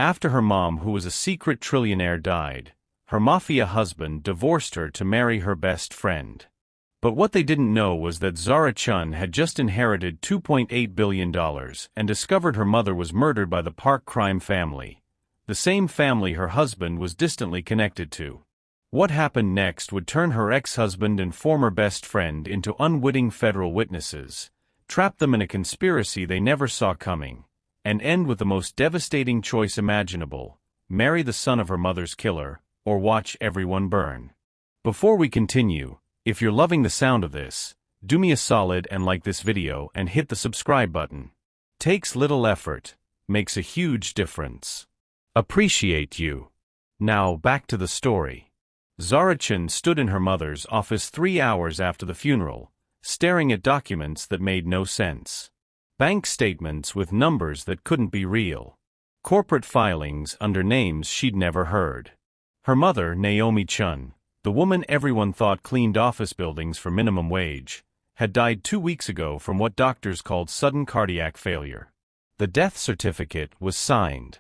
After her mom, who was a secret trillionaire, died, her Mafia husband divorced her to marry her best friend. But what they didn't know was that Zara Chun had just inherited $2.8 billion and discovered her mother was murdered by the Park crime family, the same family her husband was distantly connected to. What happened next would turn her ex-husband and former best friend into unwitting federal witnesses, trap them in a conspiracy they never saw coming, and end with the most devastating choice imaginable: marry the son of her mother's killer, or watch everyone burn. Before we continue, if you're loving the sound of this, do me a solid and like this video and hit the subscribe button. Takes little effort, makes a huge difference. Appreciate you. Now back to the story. Zara Chun stood in her mother's office 3 hours after the funeral, staring at documents that made no sense. Bank statements with numbers that couldn't be real. Corporate filings under names she'd never heard. Her mother, Naomi Chun, the woman everyone thought cleaned office buildings for minimum wage, had died 2 weeks ago from what doctors called sudden cardiac failure. The death certificate was signed.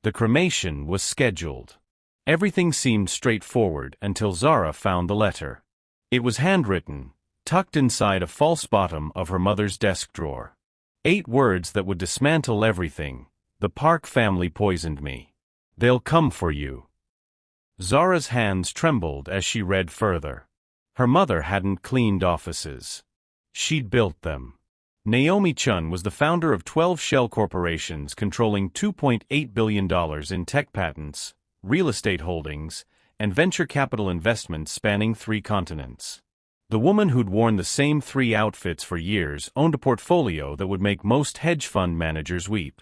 The cremation was scheduled. Everything seemed straightforward until Zara found the letter. It was handwritten, tucked inside a false bottom of her mother's desk drawer. 8 words that would dismantle everything. The Park family poisoned me. They'll come for you. Zara's hands trembled as she read further. Her mother hadn't cleaned offices. She'd built them. Naomi Chun was the founder of 12 shell corporations controlling $2.8 billion in tech patents, real estate holdings, and venture capital investments spanning 3 continents. The woman who'd worn the same 3 outfits for years owned a portfolio that would make most hedge fund managers weep.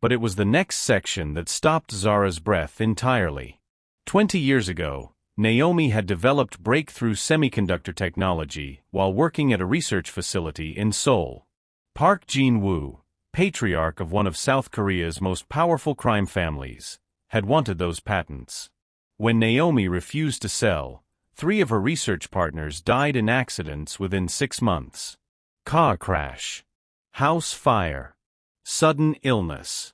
But it was the next section that stopped Zara's breath entirely. 20 years ago, Naomi had developed breakthrough semiconductor technology while working at a research facility in Seoul. Park Jin-woo, patriarch of one of South Korea's most powerful crime families, had wanted those patents. When Naomi refused to sell, 3 of her research partners died in accidents within 6 months. Car crash. House fire. Sudden illness.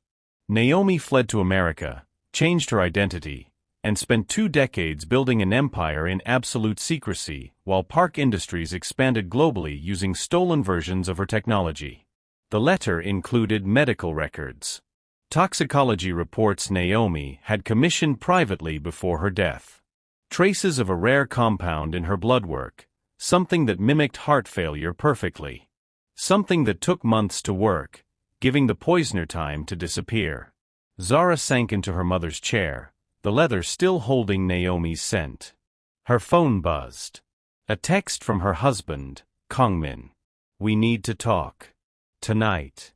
Naomi fled to America, changed her identity, and spent 2 decades building an empire in absolute secrecy, while Park Industries expanded globally using stolen versions of her technology. The letter included medical records. Toxicology reports Naomi had commissioned privately before her death. Traces of a rare compound in her blood work, something that mimicked heart failure perfectly. Something that took months to work, giving the poisoner time to disappear. Zara sank into her mother's chair, the leather still holding Naomi's scent. Her phone buzzed. A text from her husband, Kongmin. "We need to talk. Tonight."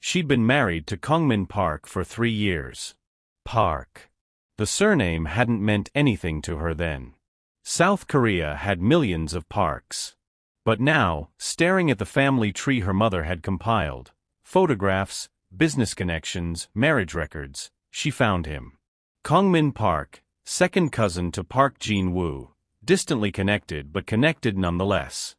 She'd been married to Kongmin Park for 3 years. Park. The surname hadn't meant anything to her then. South Korea had millions of Parks. But now, staring at the family tree her mother had compiled, photographs, business connections, marriage records, she found him. Kongmin Park, second cousin to Park Jin-woo, distantly connected but connected nonetheless.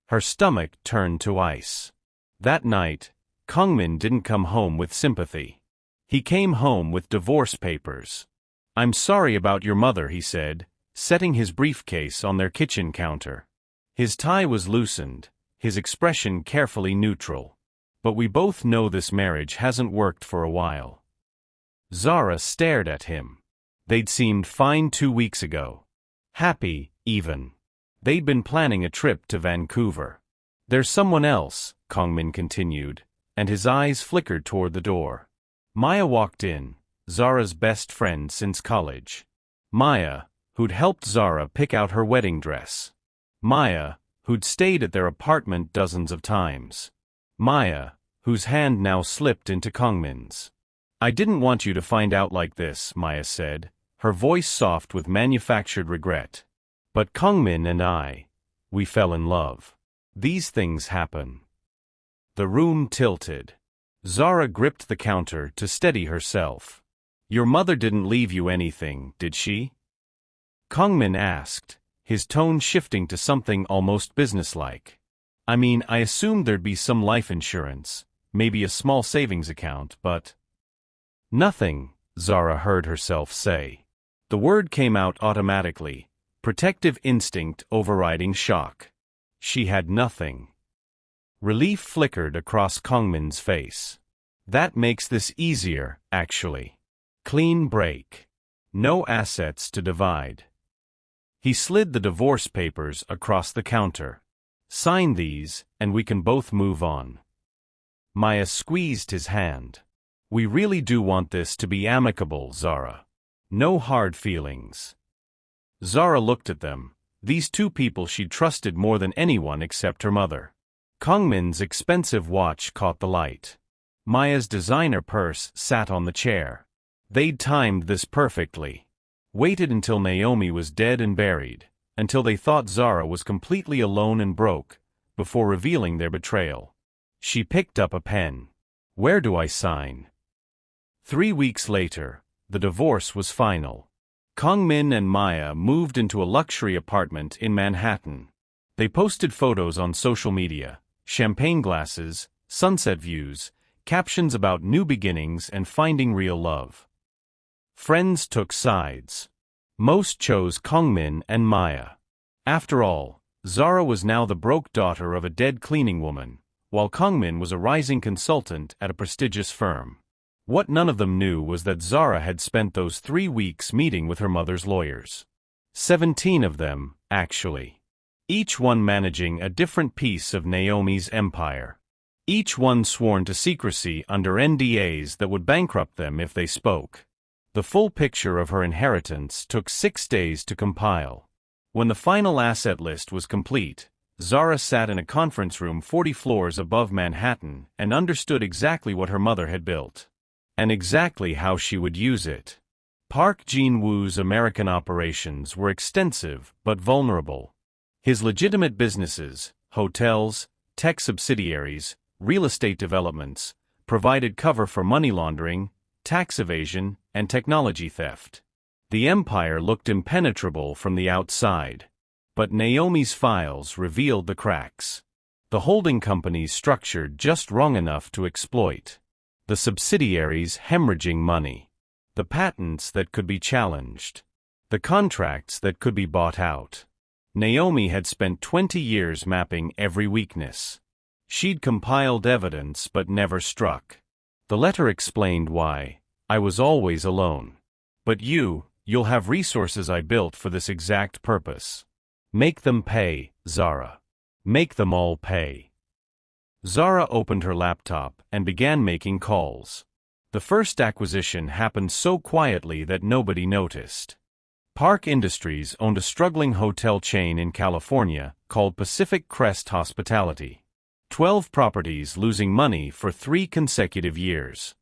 Her stomach turned to ice. That night, Kongmin didn't come home with sympathy. He came home with divorce papers. "I'm sorry about your mother," he said, setting his briefcase on their kitchen counter. His tie was loosened, his expression carefully neutral. "But we both know this marriage hasn't worked for a while." Zara stared at him. They'd seemed fine 2 weeks ago. Happy, even. They'd been planning a trip to Vancouver. "There's someone else," Kongmin continued, and his eyes flickered toward the door. Maya walked in, Zara's best friend since college. Maya, who'd helped Zara pick out her wedding dress. Maya, who'd stayed at their apartment dozens of times. Maya, whose hand now slipped into Kongmin's. "I didn't want you to find out like this," Maya said, her voice soft with manufactured regret. "But Kongmin and we fell in love. These things happen." The room tilted. Zara gripped the counter to steady herself. "Your mother didn't leave you anything, did she?" Kongmin asked, his tone shifting to something almost businesslike. "I mean, I assumed there'd be some life insurance, maybe a small savings account, but..." "Nothing," Zara heard herself say. The word came out automatically, protective instinct overriding shock. She had nothing. Relief flickered across Kongmin's face. That makes this easier, actually. Clean break. No assets to divide. He slid the divorce papers across the counter. Sign these, and we can both move on. Maya squeezed his hand. We really do want this to be amicable, Zara. No hard feelings. Zara looked at them, these two people she'd trusted more than anyone except her mother. Kongmin's expensive watch caught the light. Maya's designer purse sat on the chair. They'd timed this perfectly. Waited until Naomi was dead and buried, until they thought Zara was completely alone and broke, before revealing their betrayal. She picked up a pen. Where do I sign? 3 weeks later, the divorce was final. Kongmin and Maya moved into a luxury apartment in Manhattan. They posted photos on social media, champagne glasses, sunset views, captions about new beginnings and finding real love. Friends took sides. Most chose Kongmin and Maya. After all, Zara was now the broke daughter of a dead cleaning woman, while Kongmin was a rising consultant at a prestigious firm. What none of them knew was that Zara had spent those 3 weeks meeting with her mother's lawyers. 17 of them, actually. Each one managing a different piece of Naomi's empire. Each one sworn to secrecy under NDAs that would bankrupt them if they spoke. The full picture of her inheritance took 6 days to compile. When the final asset list was complete, Zara sat in a conference room 40 floors above Manhattan and understood exactly what her mother had built. And exactly how she would use it. Park Jin-woo's American operations were extensive but vulnerable. His legitimate businesses, hotels, tech subsidiaries, real estate developments, provided cover for money laundering, tax evasion, and technology theft. The empire looked impenetrable from the outside. But Naomi's files revealed the cracks. The holding companies structured just wrong enough to exploit. The subsidiaries hemorrhaging money. The patents that could be challenged. The contracts that could be bought out. Naomi had spent 20 years mapping every weakness. She'd compiled evidence but never struck. The letter explained why. I was always alone. But you'll have resources I built for this exact purpose. Make them pay, Zara. Make them all pay. Zara opened her laptop and began making calls. The first acquisition happened so quietly that nobody noticed. Park Industries owned a struggling hotel chain in California called Pacific Crest Hospitality. 12 properties losing money for 3 consecutive years.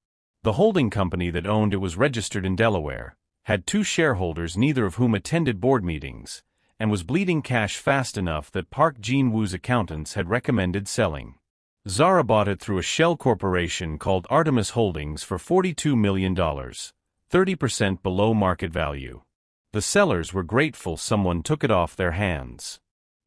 The holding company that owned it was registered in Delaware, had 2 shareholders neither of whom attended board meetings, and was bleeding cash fast enough that Park Jin-woo's accountants had recommended selling. Zara bought it through a shell corporation called Artemis Holdings for $42 million, 30% below market value. The sellers were grateful someone took it off their hands.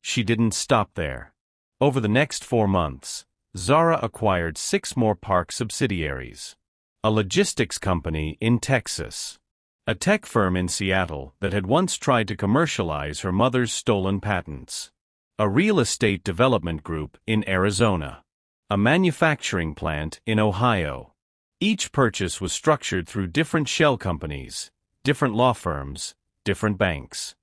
She didn't stop there. Over the next 4 months, Zara acquired 6 more Park subsidiaries. A logistics company in Texas. A tech firm in Seattle that had once tried to commercialize her mother's stolen patents. A real estate development group in Arizona. A manufacturing plant in Ohio. Each purchase was structured through different shell companies, different law firms, different banks.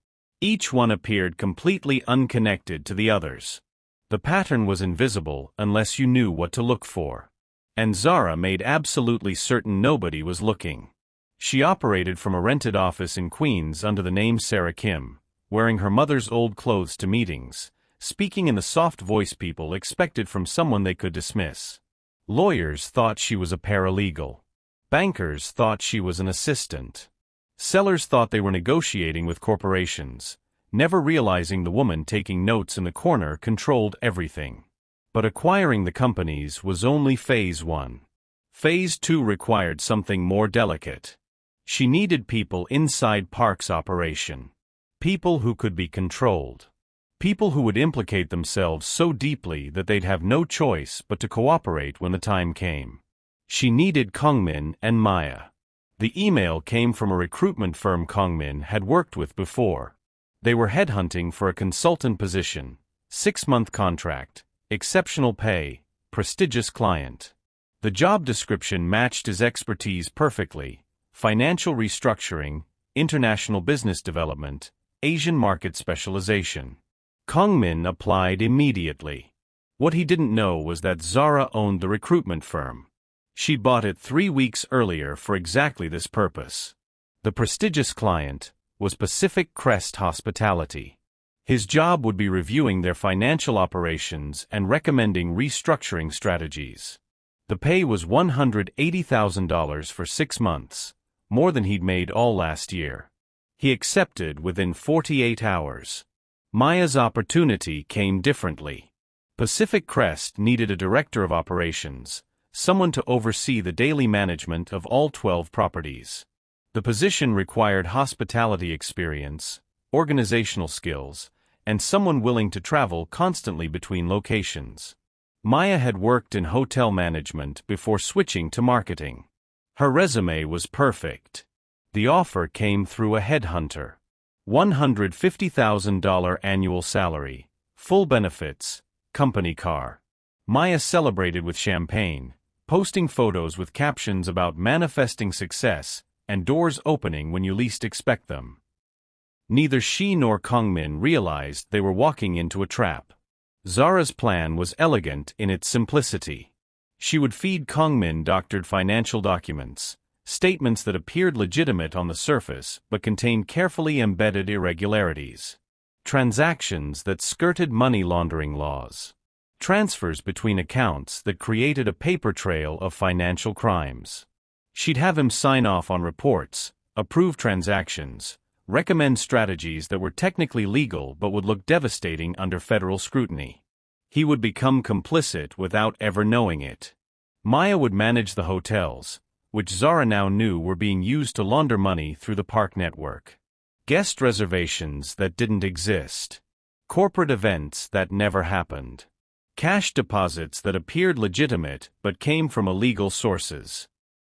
Each one appeared completely unconnected to the others. The pattern was invisible unless you knew what to look for. And Zara made absolutely certain nobody was looking. She operated from a rented office in Queens under the name Sarah Kim, wearing her mother's old clothes to meetings, speaking in the soft voice people expected from someone they could dismiss. Lawyers thought she was a paralegal. Bankers thought she was an assistant. Sellers thought they were negotiating with corporations, never realizing the woman taking notes in the corner controlled everything. But acquiring the companies was only phase 1. Phase 2 required something more delicate. She needed people inside Park's operation. People who could be controlled. People who would implicate themselves so deeply that they'd have no choice but to cooperate when the time came. She needed Kongmin and Maya. The email came from a recruitment firm Kongmin had worked with before. They were headhunting for a consultant position, 6-month contract, exceptional pay, prestigious client. The job description matched his expertise perfectly: financial restructuring, international business development, Asian market specialization. Kongmin applied immediately. What he didn't know was that Zara owned the recruitment firm. She'd bought it 3 weeks earlier for exactly this purpose. The prestigious client was Pacific Crest Hospitality. His job would be reviewing their financial operations and recommending restructuring strategies. The pay was $180,000 for 6 months, more than he'd made all last year. He accepted within 48 hours. Maya's opportunity came differently. Pacific Crest needed a director of operations, someone to oversee the daily management of all 12 properties. The position required hospitality experience, organizational skills, and someone willing to travel constantly between locations. Maya had worked in hotel management before switching to marketing. Her resume was perfect. The offer came through a headhunter. $150,000 annual salary, full benefits, company car. Maya celebrated with champagne, posting photos with captions about manifesting success and doors opening when you least expect them. Neither she nor Kongmin realized they were walking into a trap. Zara's plan was elegant in its simplicity. She would feed Kongmin doctored financial documents, statements that appeared legitimate on the surface but contained carefully embedded irregularities. Transactions that skirted money laundering laws. Transfers between accounts that created a paper trail of financial crimes. She'd have him sign off on reports, approve transactions, recommend strategies that were technically legal but would look devastating under federal scrutiny. He would become complicit without ever knowing it. Maya would manage the hotels, which Zara now knew were being used to launder money through the park network. Guest reservations that didn't exist. Corporate events that never happened. Cash deposits that appeared legitimate but came from illegal sources.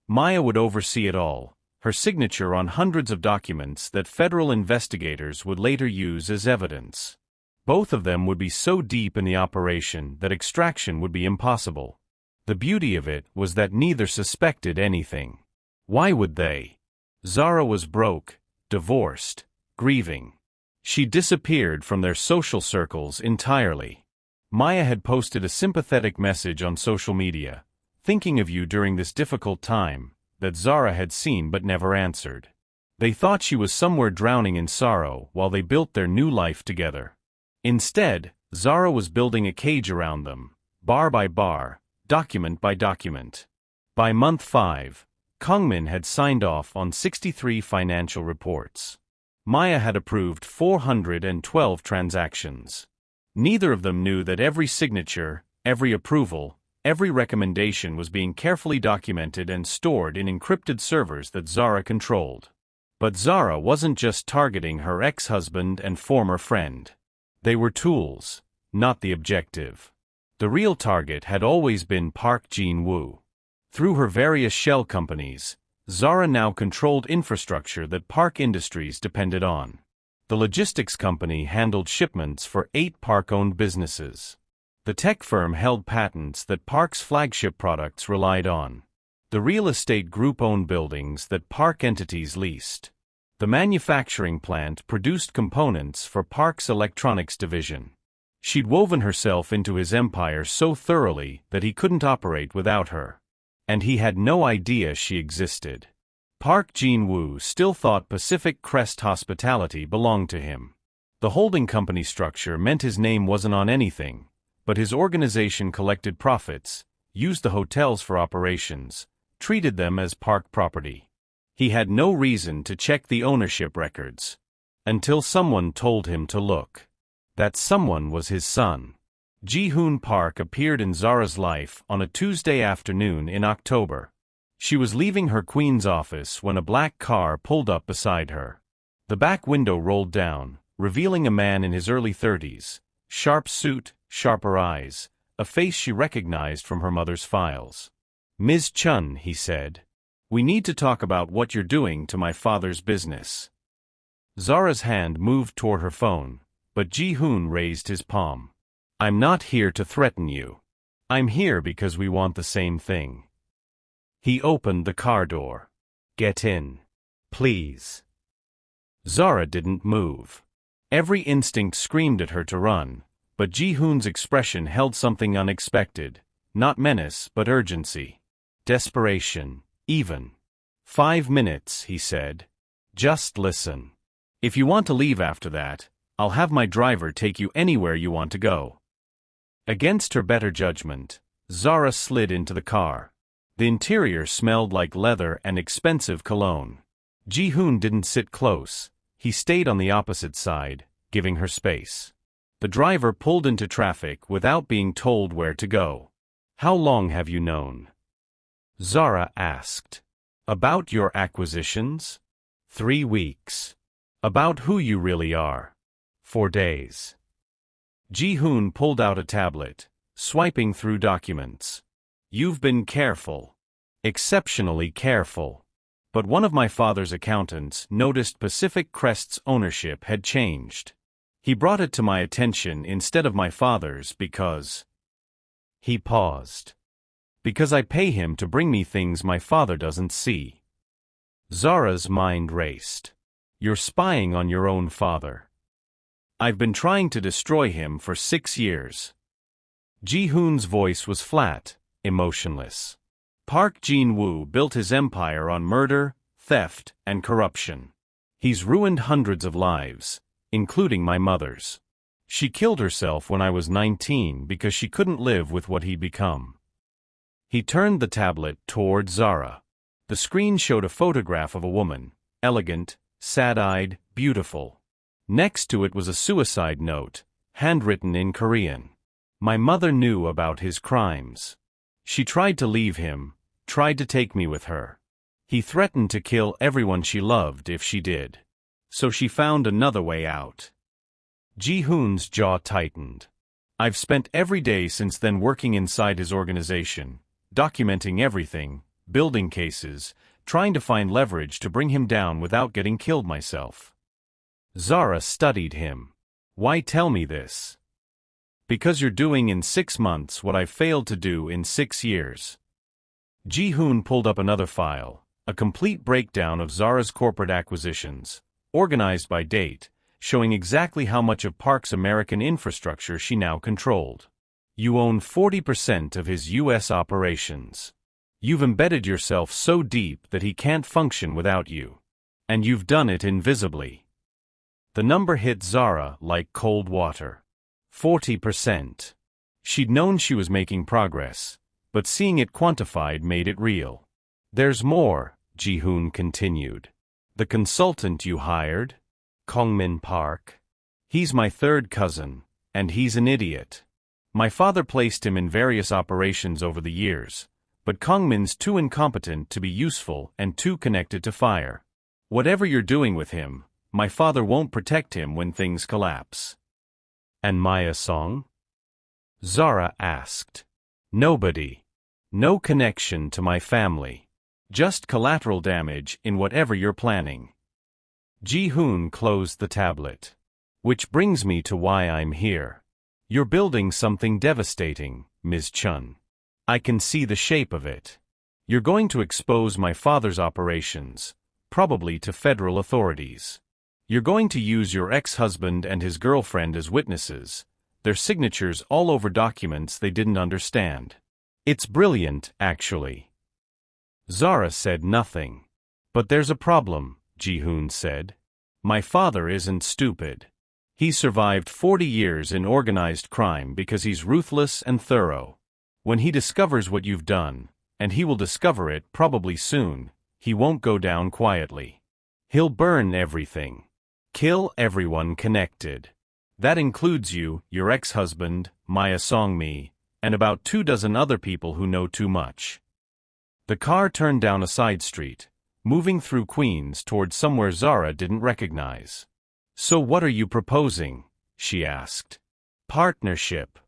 Maya would oversee it all, her signature on hundreds of documents that federal investigators would later use as evidence. Both of them would be so deep in the operation that extraction would be impossible. The beauty of it was that neither suspected anything. Why would they? Zara was broke, divorced, grieving. She disappeared from their social circles entirely. Maya had posted a sympathetic message on social media, "Thinking of you during this difficult time," that Zara had seen but never answered. They thought she was somewhere drowning in sorrow while they built their new life together. Instead, Zara was building a cage around them, bar by bar, document by document. By month 5, Kongmin had signed off on 63 financial reports. Maya had approved 412 transactions. Neither of them knew that every signature, every approval, every recommendation was being carefully documented and stored in encrypted servers that Zara controlled. But Zara wasn't just targeting her ex-husband and former friend. They were tools, not the objective. The real target had always been Park Jin-woo. Through her various shell companies, Zara now controlled infrastructure that Park Industries depended on. The logistics company handled shipments for 8 Park-owned businesses. The tech firm held patents that Park's flagship products relied on. The real estate group owned buildings that Park entities leased. The manufacturing plant produced components for Park's electronics division. She'd woven herself into his empire so thoroughly that he couldn't operate without her. And he had no idea she existed. Park Jin-woo still thought Pacific Crest Hospitality belonged to him. The holding company structure meant his name wasn't on anything, but his organization collected profits, used the hotels for operations, treated them as Park property. He had no reason to check the ownership records. Until someone told him to look. That someone was his son. Ji-hoon Park appeared in Zara's life on a Tuesday afternoon in October. She was leaving her Queens office when a black car pulled up beside her. The back window rolled down, revealing a man in his early 30s, sharp suit, sharper eyes, a face she recognized from her mother's files. "Ms. Chun," he said. We need to talk about what you're doing to my father's business. Zara's hand moved toward her phone, but Ji-hoon raised his palm. I'm not here to threaten you. I'm here because we want the same thing. He opened the car door. Get in. Please. Zara didn't move. Every instinct screamed at her to run, but Ji-hoon's expression held something unexpected, not menace but urgency. Desperation, even. 5 minutes, he said. Just listen. If you want to leave after that, I'll have my driver take you anywhere you want to go. Against her better judgment, Zara slid into the car. The interior smelled like leather and expensive cologne. Ji-hoon didn't sit close. He stayed on the opposite side, giving her space. The driver pulled into traffic without being told where to go. How long have you known? Zara asked. About your acquisitions? 3 weeks. About who you really are? 4 days. Ji-hoon pulled out a tablet, swiping through documents. You've been careful. Exceptionally careful. But one of my father's accountants noticed Pacific Crest's ownership had changed. He brought it to my attention instead of my father's because... He paused. Because I pay him to bring me things my father doesn't see. Zara's mind raced. You're spying on your own father. I've been trying to destroy him for 6 years. Ji-hoon's voice was flat, emotionless. Park Jin-woo built his empire on murder, theft, and corruption. He's ruined hundreds of lives, including my mother's. She killed herself when I was 19 because she couldn't live with what he'd become. He turned the tablet toward Zara. The screen showed a photograph of a woman, elegant, sad-eyed, beautiful. Next to it was a suicide note, handwritten in Korean. My mother knew about his crimes. She tried to leave him, tried to take me with her. He threatened to kill everyone she loved if she did. So she found another way out. Ji-hoon's jaw tightened. I've spent every day since then working inside his organization, documenting everything, building cases, trying to find leverage to bring him down without getting killed myself. Zara studied him. Why tell me this? Because you're doing in 6 months what I failed to do in 6 years. Ji-hoon pulled up another file, a complete breakdown of Zara's corporate acquisitions, organized by date, showing exactly how much of Park's American infrastructure she now controlled. You own 40% of his U.S. operations. You've embedded yourself so deep that he can't function without you. And you've done it invisibly. The number hit Zara like cold water. 40%. She'd known she was making progress, but seeing it quantified made it real. There's more, Ji-hoon continued. The consultant you hired? Kongmin Park. He's my third cousin, and he's an idiot. My father placed him in various operations over the years, but Kongmin's too incompetent to be useful and too connected to fire. Whatever you're doing with him, my father won't protect him when things collapse. And Maya Song? Zara asked. Nobody. No connection to my family. Just collateral damage in whatever you're planning. Ji-hoon closed the tablet. Which brings me to why I'm here. You're building something devastating, Ms. Chun. I can see the shape of it. You're going to expose my father's operations, probably to federal authorities. You're going to use your ex-husband and his girlfriend as witnesses, their signatures all over documents they didn't understand. It's brilliant, actually. Zara said nothing. But there's a problem, Ji-hoon said. My father isn't stupid. He survived 40 years in organized crime because he's ruthless and thorough. When he discovers what you've done, and he will discover it probably soon, he won't go down quietly. He'll burn everything. Kill everyone connected. That includes you, your ex-husband, Maya Song-mi, and about 24 other people who know too much. The car turned down a side street, moving through Queens toward somewhere Zara didn't recognize. So what are you proposing? She asked. Partnership.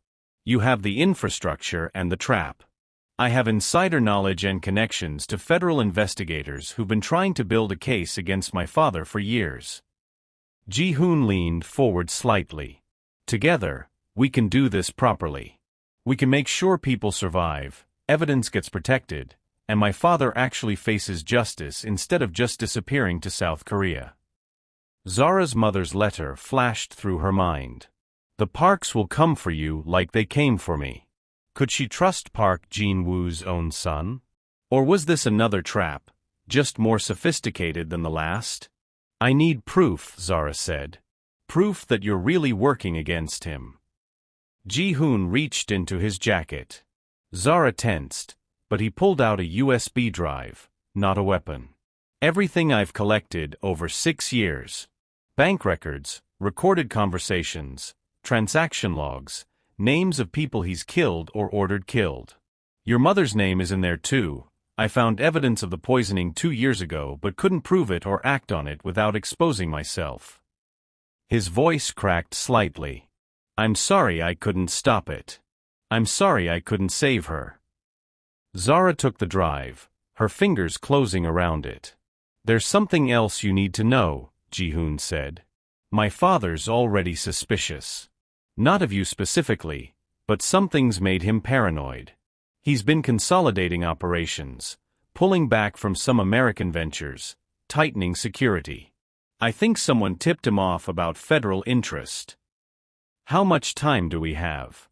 You have the infrastructure and the trap. I have insider knowledge and connections to federal investigators who've been trying to build a case against my father for years. Ji-hoon leaned forward slightly. Together, we can do this properly. We can make sure people survive, evidence gets protected, and my father actually faces justice instead of just disappearing to South Korea. Zara's mother's letter flashed through her mind. The Parks will come for you like they came for me. Could she trust Park Jin-woo's own son? Or was this another trap, just more sophisticated than the last? I need proof, Zara said. Proof that you're really working against him. Ji-hoon reached into his jacket. Zara tensed, but he pulled out a USB drive, not a weapon. Everything I've collected over 6 years. Bank records, recorded conversations, transaction logs, names of people he's killed or ordered killed. Your mother's name is in there too. I found evidence of the poisoning 2 years ago but couldn't prove it or act on it without exposing myself. His voice cracked slightly. I'm sorry I couldn't stop it. I'm sorry I couldn't save her. Zara took the drive, her fingers closing around it. There's something else you need to know, Ji-hoon said. My father's already suspicious. Not of you specifically, but something's made him paranoid. He's been consolidating operations, pulling back from some American ventures, tightening security. I think someone tipped him off about federal interest. How much time do we have?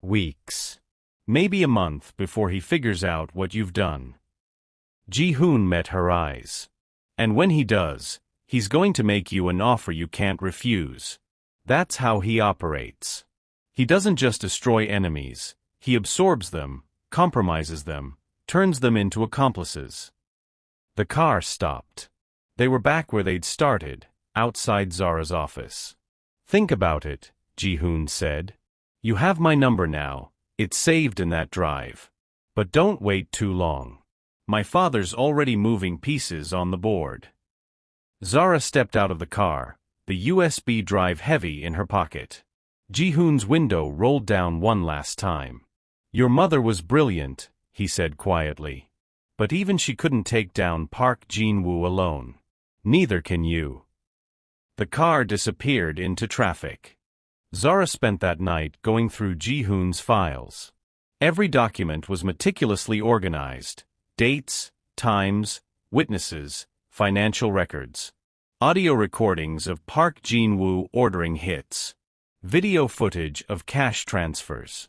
Weeks. Maybe a month before he figures out what you've done. Ji-hoon met her eyes. And when he does, he's going to make you an offer you can't refuse. That's how he operates. He doesn't just destroy enemies, he absorbs them, compromises them, turns them into accomplices. The car stopped. They were back where they'd started, outside Zara's office. Think about it, Ji-hoon said. You have my number now, it's saved in that drive. But don't wait too long. My father's already moving pieces on the board. Zara stepped out of the car, the USB drive heavy in her pocket. Ji-hoon's window rolled down one last time. Your mother was brilliant, he said quietly. But even she couldn't take down Park Jin-woo alone. Neither can you. The car disappeared into traffic. Zara spent that night going through Ji-hoon's files. Every document was meticulously organized. Dates, times, witnesses, financial records. Audio recordings of Park Jin-woo ordering hits. Video footage of cash transfers.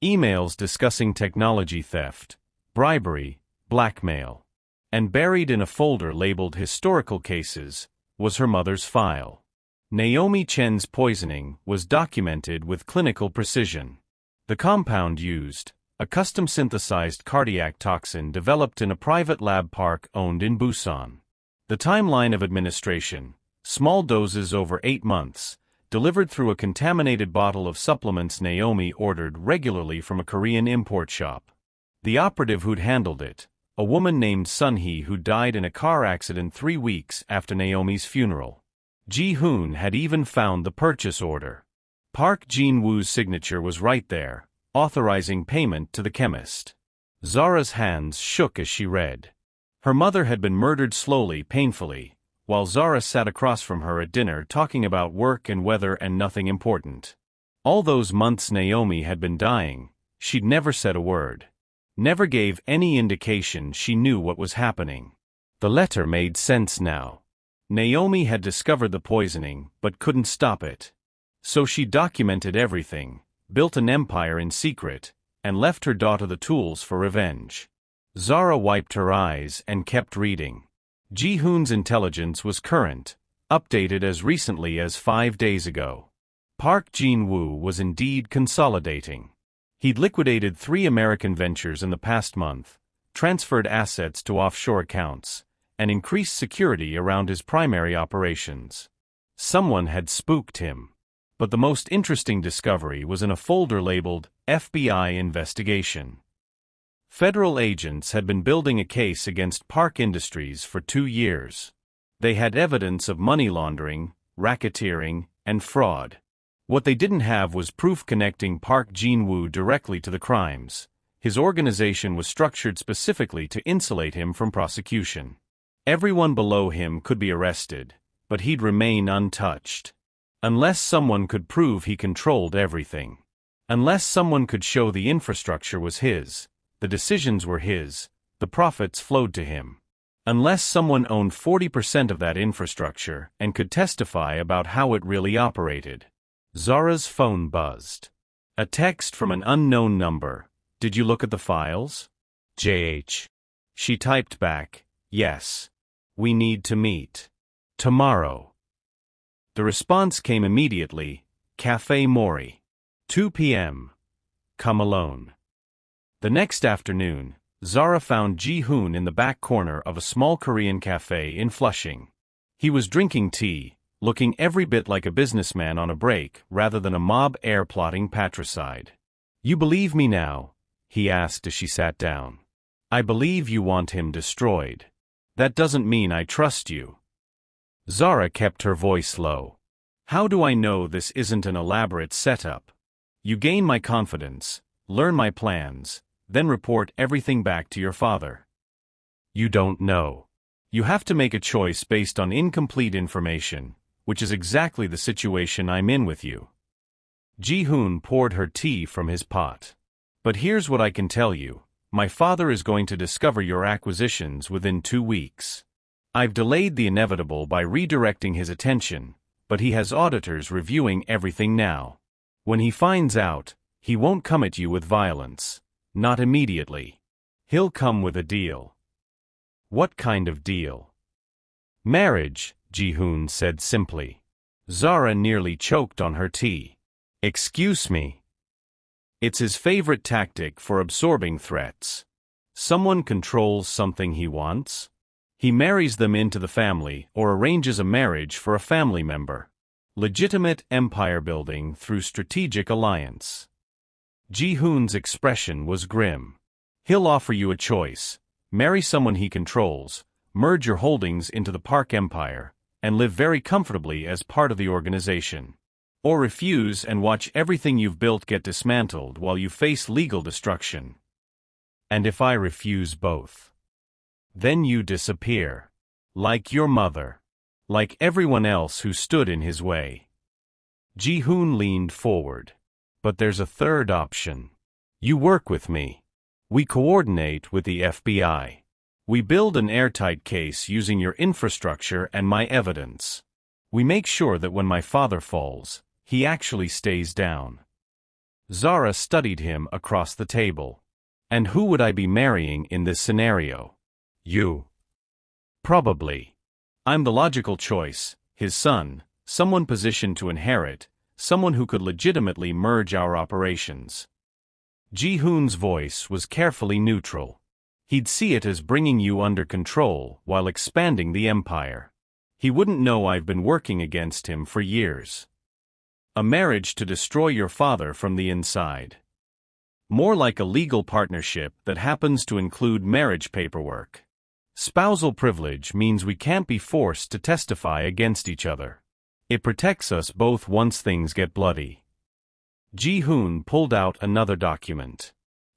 Emails discussing technology theft, bribery, blackmail. And buried in a folder labeled Historical Cases was her mother's file. Naomi Chen's poisoning was documented with clinical precision. The compound used, a custom-synthesized cardiac toxin developed in a private lab park owned in Busan. The timeline of administration, small doses over 8 months, delivered through a contaminated bottle of supplements Naomi ordered regularly from a Korean import shop. The operative who'd handled it, a woman named Sun-hee who died in a car accident 3 weeks after Naomi's funeral. Ji-hoon had even found the purchase order. Park Jin-woo's signature was right there, authorizing payment to the chemist. Zara's hands shook as she read. Her mother had been murdered slowly, painfully, while Zara sat across from her at dinner talking about work and weather and nothing important. All those months Naomi had been dying, she'd never said a word. Never gave any indication she knew what was happening. The letter made sense now. Naomi had discovered the poisoning but couldn't stop it. So she documented everything, built an empire in secret, and left her daughter the tools for revenge. Zara wiped her eyes and kept reading. Ji-hoon's intelligence was current, updated as recently as 5 days ago. Park Jin-woo was indeed consolidating. He'd liquidated 3 American ventures in the past month, transferred assets to offshore accounts, and increased security around his primary operations. Someone had spooked him. But the most interesting discovery was in a folder labeled FBI Investigation. Federal agents had been building a case against Park Industries for 2 years. They had evidence of money laundering, racketeering, and fraud. What they didn't have was proof connecting Park Jin-woo directly to the crimes. His organization was structured specifically to insulate him from prosecution. Everyone below him could be arrested, but he'd remain untouched. Unless someone could prove he controlled everything. Unless someone could show the infrastructure was his, the decisions were his, the profits flowed to him. Unless someone owned 40% of that infrastructure and could testify about how it really operated. Zara's phone buzzed. A text from an unknown number. Did you look at the files? JH. She typed back, yes. We need to meet. Tomorrow. The response came immediately, Café Mori. 2 p.m. Come alone. The next afternoon, Zara found Ji-hoon in the back corner of a small Korean cafe in Flushing. He was drinking tea, looking every bit like a businessman on a break rather than a mob heir-plotting patricide. You believe me now? He asked as she sat down. I believe you want him destroyed. That doesn't mean I trust you. Zara kept her voice low. How do I know this isn't an elaborate setup? You gain my confidence, learn my plans, then report everything back to your father. You don't know. You have to make a choice based on incomplete information, which is exactly the situation I'm in with you. Ji-hoon poured her tea from his pot. But here's what I can tell you. My father is going to discover your acquisitions within 2 weeks. I've delayed the inevitable by redirecting his attention, but he has auditors reviewing everything now. When he finds out, he won't come at you with violence. Not immediately. He'll come with a deal. What kind of deal? Marriage, Ji-hoon said simply. Zara nearly choked on her tea. Excuse me. It's his favorite tactic for absorbing threats. Someone controls something he wants. He marries them into the family or arranges a marriage for a family member. Legitimate empire building through strategic alliance. Ji-hoon's expression was grim. He'll offer you a choice. Marry someone he controls, merge your holdings into the Park Empire, and live very comfortably as part of the organization. Or refuse and watch everything you've built get dismantled while you face legal destruction. And if I refuse both? Then you disappear. Like your mother. Like everyone else who stood in his way. Ji-hoon leaned forward. But there's a third option. You work with me. We coordinate with the FBI. We build an airtight case using your infrastructure and my evidence. We make sure that when my father falls, he actually stays down. Zara studied him across the table. And who would I be marrying in this scenario? You. Probably. I'm the logical choice, his son, someone positioned to inherit, someone who could legitimately merge our operations. Ji-hoon's voice was carefully neutral. He'd see it as bringing you under control while expanding the empire. He wouldn't know I've been working against him for years. A marriage to destroy your father from the inside. More like a legal partnership that happens to include marriage paperwork. Spousal privilege means we can't be forced to testify against each other. It protects us both once things get bloody. Ji-hoon pulled out another document.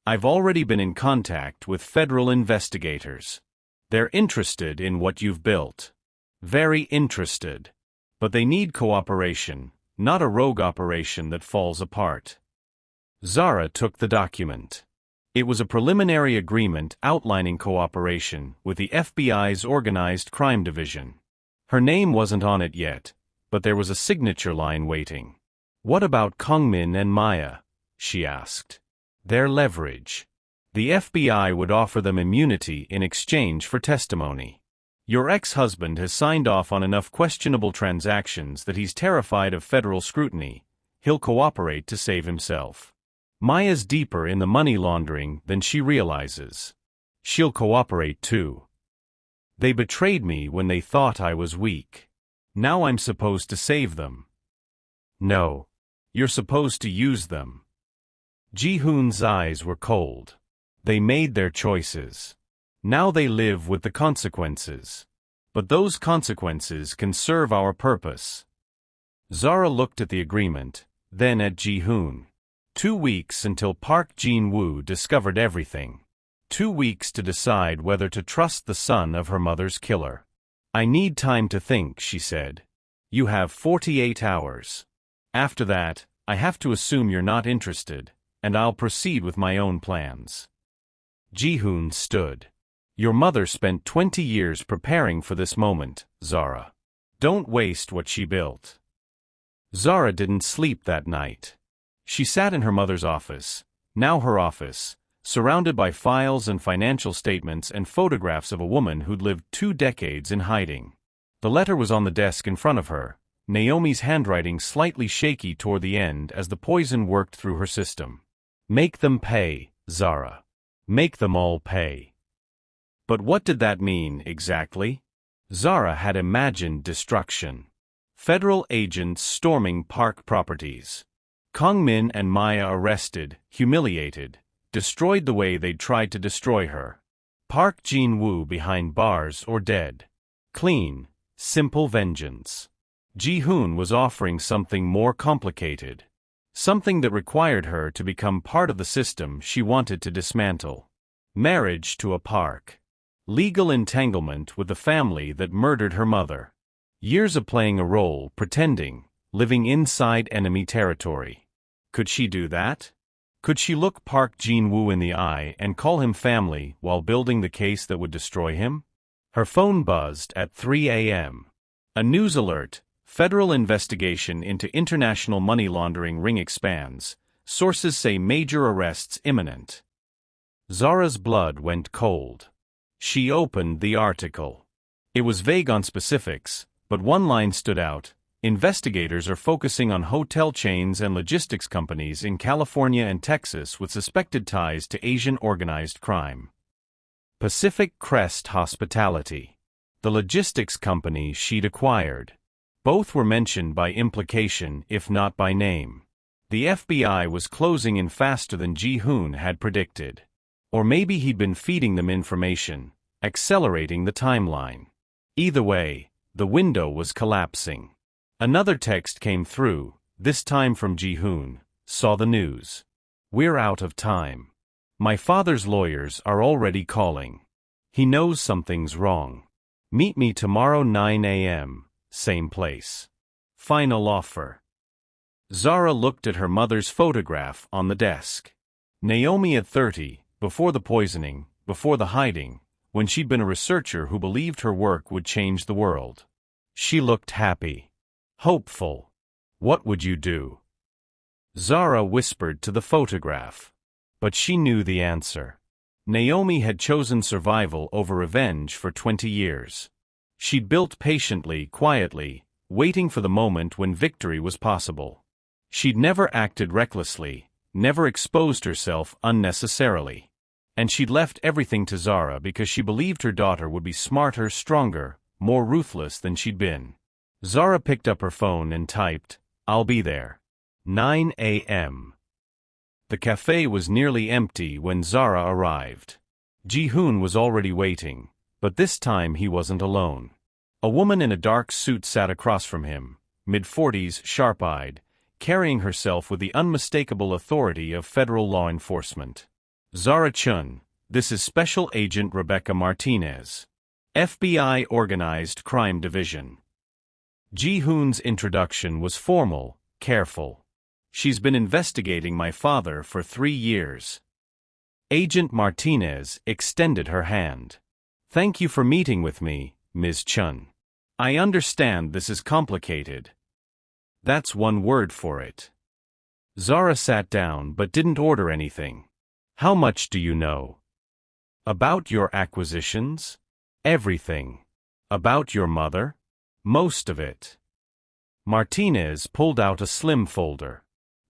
I've already been in contact with federal investigators. They're interested in what you've built. Very interested. But they need cooperation, not a rogue operation that falls apart. Zara took the document. It was a preliminary agreement outlining cooperation with the FBI's Organized Crime Division. Her name wasn't on it yet, but there was a signature line waiting. What about Kongmin and Maya? She asked. Their leverage. The FBI would offer them immunity in exchange for testimony. Your ex-husband has signed off on enough questionable transactions that he's terrified of federal scrutiny. He'll cooperate to save himself. Maya's deeper in the money laundering than she realizes. She'll cooperate too. They betrayed me when they thought I was weak. Now I'm supposed to save them. No. You're supposed to use them. Ji-hoon's eyes were cold. They made their choices. Now they live with the consequences. But those consequences can serve our purpose. Zara looked at the agreement, then at Ji-hoon. 2 weeks until Park Jin-woo discovered everything. 2 weeks to decide whether to trust the son of her mother's killer. "I need time to think," she said. "You have 48 hours. After that, I have to assume you're not interested, and I'll proceed with my own plans." Ji-hoon stood. "Your mother spent 20 years preparing for this moment, Zara. Don't waste what she built." Zara didn't sleep that night. She sat in her mother's office, now her office, surrounded by files and financial statements and photographs of a woman who'd lived 2 decades in hiding. The letter was on the desk in front of her, Naomi's handwriting slightly shaky toward the end as the poison worked through her system. "Make them pay, Zara. Make them all pay." But what did that mean, exactly? Zara had imagined destruction. Federal agents storming Park properties. Kong-min and Maya arrested, humiliated, destroyed the way they'd tried to destroy her. Park Jin-woo behind bars or dead. Clean, simple vengeance. Ji-hoon was offering something more complicated. Something that required her to become part of the system she wanted to dismantle. Marriage to a Park. Legal entanglement with the family that murdered her mother. Years of playing a role, pretending, living inside enemy territory. Could she do that? Could she look Park Jin-woo in the eye and call him family while building the case that would destroy him? Her phone buzzed at 3 a.m. A news alert: federal investigation into international money laundering ring expands. Sources say major arrests imminent. Zara's blood went cold. She opened the article. It was vague on specifics, but one line stood out. Investigators are focusing on hotel chains and logistics companies in California and Texas with suspected ties to Asian organized crime. Pacific Crest Hospitality. The logistics company she'd acquired. Both were mentioned by implication, if not by name. The FBI was closing in faster than Ji-hoon had predicted. Or maybe he'd been feeding them information, accelerating the timeline. Either way, the window was collapsing. Another text came through, this time from Ji-hoon. Saw the news. "We're out of time. My father's lawyers are already calling. He knows something's wrong. Meet me tomorrow 9 a.m., same place. Final offer." Zara looked at her mother's photograph on the desk. Naomi at 30, before the poisoning, before the hiding, when she'd been a researcher who believed her work would change the world. She looked happy. Hopeful. "What would you do?" Zara whispered to the photograph. But she knew the answer. Naomi had chosen survival over revenge for 20 years. She'd built patiently, quietly, waiting for the moment when victory was possible. She'd never acted recklessly, never exposed herself unnecessarily. And she'd left everything to Zara because she believed her daughter would be smarter, stronger, more ruthless than she'd been. Zara picked up her phone and typed, "I'll be there. 9 a.m. The cafe was nearly empty when Zara arrived. Ji-hoon was already waiting, but this time he wasn't alone. A woman in a dark suit sat across from him, mid-40s, sharp-eyed, carrying herself with the unmistakable authority of federal law enforcement. "Zara Chun, this is Special Agent Rebecca Martinez. FBI Organized Crime Division." Ji-hoon's introduction was formal, careful. "She's been investigating my father for 3 years." Agent Martinez extended her hand. "Thank you for meeting with me, Ms. Chun. I understand this is complicated." That's one word for it. Zara sat down but didn't order anything. "How much do you know?" "About your acquisitions?" "Everything." "About your mother?" "Most of it." Martinez pulled out a slim folder.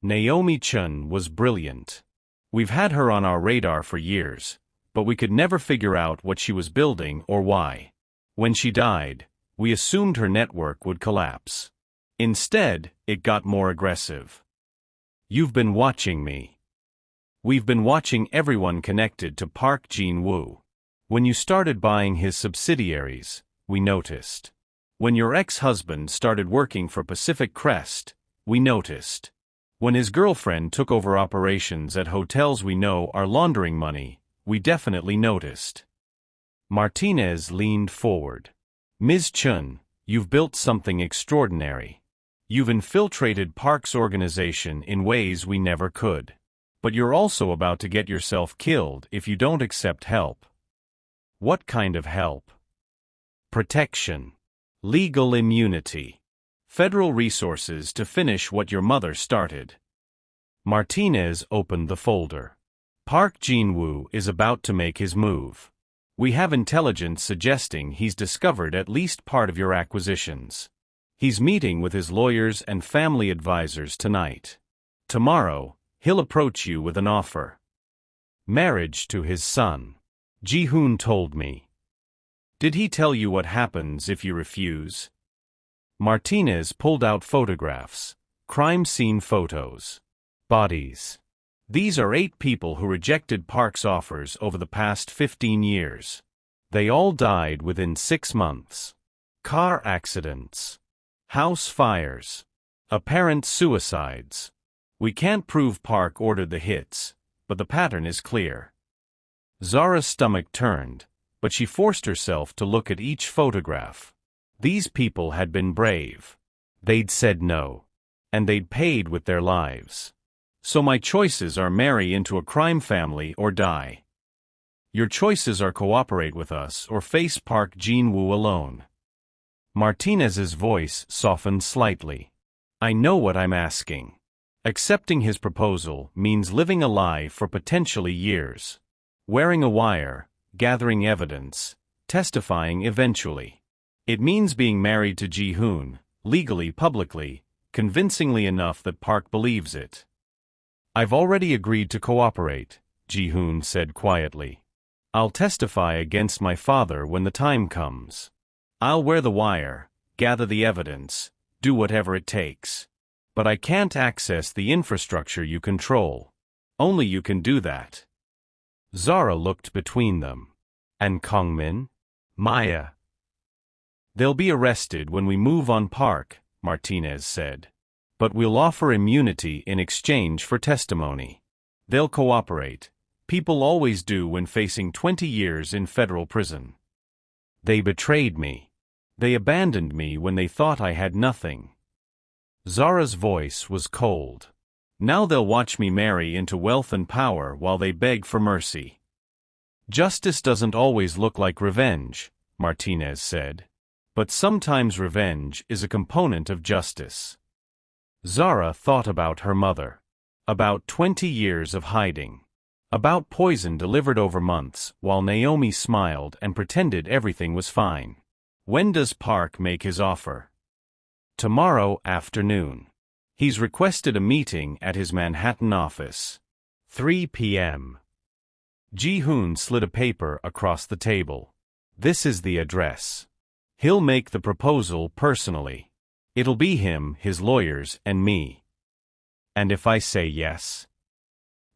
Naomi Chun was brilliant. We've had her on our radar for years, but we could never figure out what she was building or why. When she died, we assumed her network would collapse. Instead, it got more aggressive. "You've been watching me. We've been watching everyone connected to Park Jin-woo. When you started buying his subsidiaries, we noticed. When your ex-husband started working for Pacific Crest, we noticed. When his girlfriend took over operations at hotels we know are laundering money, we definitely noticed. Martinez leaned forward. Ms. Chun, you've built something extraordinary. You've infiltrated Park's organization in ways we never could. But you're also about to get yourself killed if you don't accept help. What kind of help? Protection. Legal immunity. Federal resources to finish what your mother started. Martinez opened the folder. Park Jin-woo is about to make his move. We have intelligence suggesting he's discovered at least part of your acquisitions. He's meeting with his lawyers and family advisors tonight. Tomorrow, he'll approach you with an offer. Marriage to his son. Ji-hoon told me. Did he tell you what happens if you refuse? Martinez pulled out photographs. Crime scene photos. Bodies. These are 8 people who rejected Park's offers over the past 15 years. They all died within 6 months. Car accidents. House fires. Apparent suicides. We can't prove Park ordered the hits, but the pattern is clear. Zara's stomach turned, but she forced herself to look at each photograph. These people had been brave. They'd said no. And they'd paid with their lives. So my choices are marry into a crime family or die. Your choices are cooperate with us or face Park Jin-woo alone. Martinez's voice softened slightly. I know what I'm asking. Accepting his proposal means living a lie for potentially years. Wearing a wire, gathering evidence, testifying eventually. It means being married to Ji-hoon, legally, publicly, convincingly enough that Park believes it. I've already agreed to cooperate, Ji-hoon said quietly. I'll testify against my father when the time comes. I'll wear the wire, gather the evidence, do whatever it takes. But I can't access the infrastructure you control. Only you can do that. Zara looked between them. And Kongmin? Maya? They'll be arrested when we move on Park, Martinez said. But we'll offer immunity in exchange for testimony. They'll cooperate. People always do when facing 20 years in federal prison. They betrayed me. They abandoned me when they thought I had nothing. Zara's voice was cold. Now they'll watch me marry into wealth and power while they beg for mercy. Justice doesn't always look like revenge, Martinez said. But sometimes revenge is a component of justice. Zara thought about her mother. About 20 years of hiding. About poison delivered over months while Naomi smiled and pretended everything was fine. When does Park make his offer? Tomorrow afternoon. He's requested a meeting at his Manhattan office. 3 p.m. Ji-hoon slid a paper across the table. This is the address. He'll make the proposal personally. It'll be him, his lawyers, and me. And if I say yes?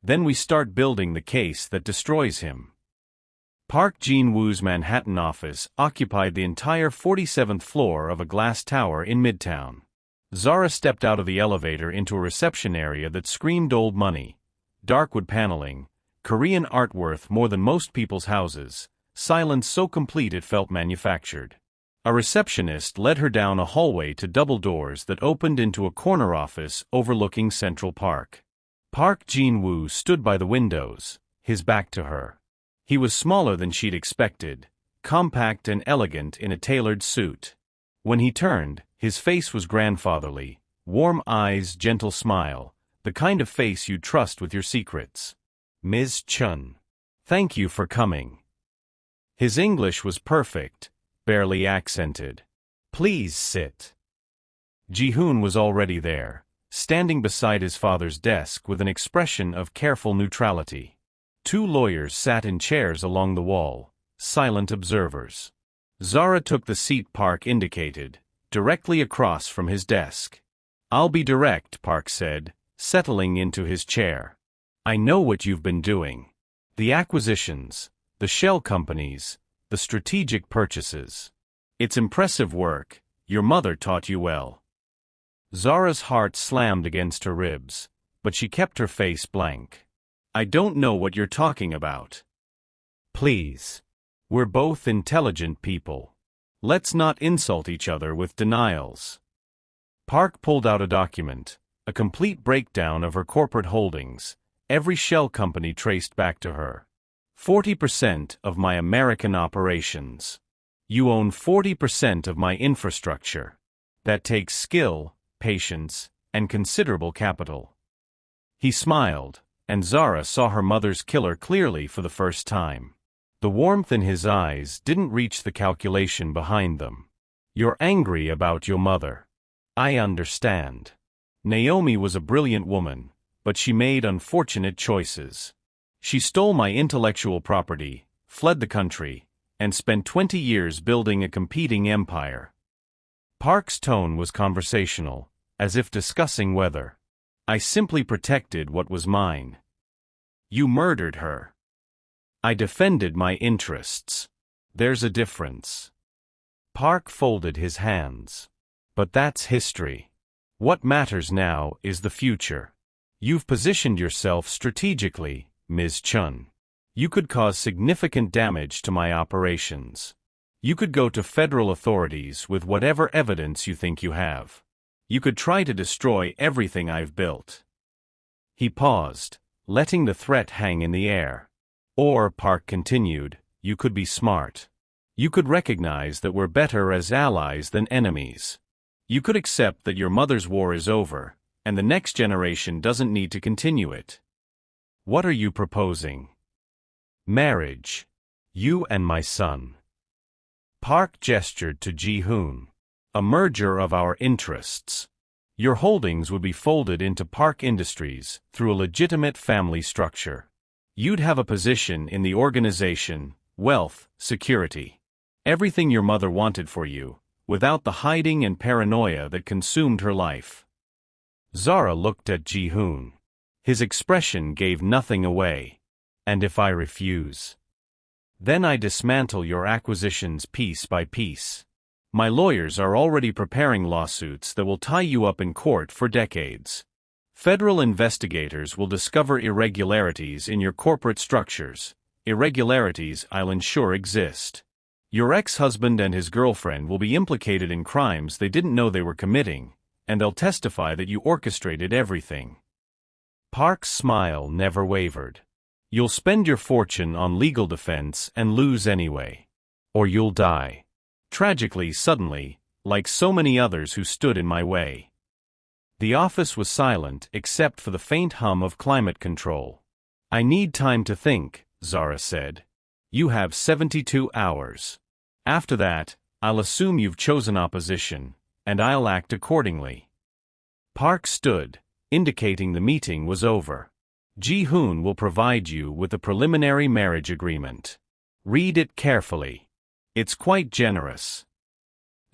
Then we start building the case that destroys him. Park Jin-woo's Manhattan office occupied the entire 47th floor of a glass tower in Midtown. Zara stepped out of the elevator into a reception area that screamed old money. Dark wood paneling, Korean art worth more than most people's houses, silence so complete it felt manufactured. A receptionist led her down a hallway to double doors that opened into a corner office overlooking Central Park. Park Jin-woo stood by the windows, his back to her. He was smaller than she'd expected, compact and elegant in a tailored suit. When he turned, his face was grandfatherly, warm eyes, gentle smile, the kind of face you'd trust with your secrets. Ms. Chun. Thank you for coming. His English was perfect, barely accented. Please sit. Ji-hoon was already there, standing beside his father's desk with an expression of careful neutrality. 2 lawyers sat in chairs along the wall, silent observers. Zara took the seat Park indicated, directly across from his desk. I'll be direct, Park said, settling into his chair. I know what you've been doing. The acquisitions, the shell companies, the strategic purchases. It's impressive work. Your mother taught you well. Zara's heart slammed against her ribs. but she kept her face blank. I don't know what you're talking about. Please. We're both intelligent people. Let's not insult each other with denials. Park pulled out a document, a complete breakdown of her corporate holdings, every shell company traced back to her. 40% of my American operations. You own 40% of my infrastructure. That takes skill, patience, and considerable capital. He smiled, and Zara saw her mother's killer clearly for the first time. The warmth in his eyes didn't reach the calculation behind them. You're angry about your mother. I understand. Naomi was a brilliant woman, but she made unfortunate choices. She stole my intellectual property, fled the country, and spent 20 years building a competing empire. Park's tone was conversational, as if discussing weather. I simply protected what was mine. You murdered her. I defended my interests. There's a difference. Park folded his hands. But that's history. What matters now is the future. You've positioned yourself strategically, Ms. Chun. You could cause significant damage to my operations. You could go to federal authorities with whatever evidence you think you have. You could try to destroy everything I've built. He paused, letting the threat hang in the air. Or, Park continued, you could be smart. You could recognize that we're better as allies than enemies. You could accept that your mother's war is over, and the next generation doesn't need to continue it. What are you proposing? Marriage. You and my son. Park gestured to Ji-hoon. A merger of our interests. Your holdings would be folded into Park Industries through a legitimate family structure. You'd have a position in the organization, wealth, security. Everything your mother wanted for you, without the hiding and paranoia that consumed her life. Zara looked at Ji-hoon. His expression gave nothing away. And if I refuse? Then I dismantle your acquisitions piece by piece. My lawyers are already preparing lawsuits that will tie you up in court for decades. Federal investigators will discover irregularities in your corporate structures, irregularities I'll ensure exist. Your ex-husband and his girlfriend will be implicated in crimes they didn't know they were committing, and they'll testify that you orchestrated everything. Park's smile never wavered. You'll spend your fortune on legal defense and lose anyway. Or you'll die. Tragically, suddenly, like so many others who stood in my way. The office was silent except for the faint hum of climate control. I need time to think, Zara said. You have 72 hours. After that, I'll assume you've chosen opposition, and I'll act accordingly. Park stood, indicating the meeting was over. Ji-hoon will provide you with a preliminary marriage agreement. Read it carefully. It's quite generous.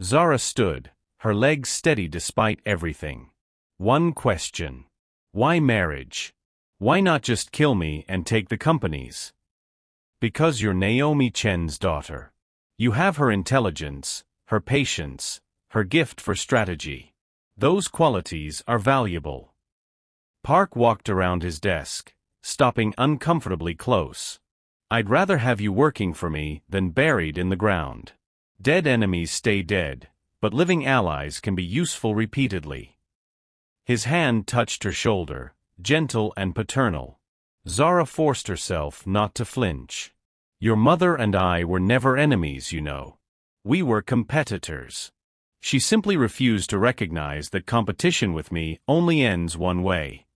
Zara stood, her legs steady despite everything. One question. Why marriage? Why not just kill me and take the companies? Because you're Naomi Chen's daughter. You have her intelligence, her patience, her gift for strategy. Those qualities are valuable. Park walked around his desk, stopping uncomfortably close. I'd rather have you working for me than buried in the ground. Dead enemies stay dead, but living allies can be useful repeatedly. His hand touched her shoulder, gentle and paternal. Zara forced herself not to flinch. Your mother and I were never enemies, you know. We were competitors. She simply refused to recognize that competition with me only ends one way.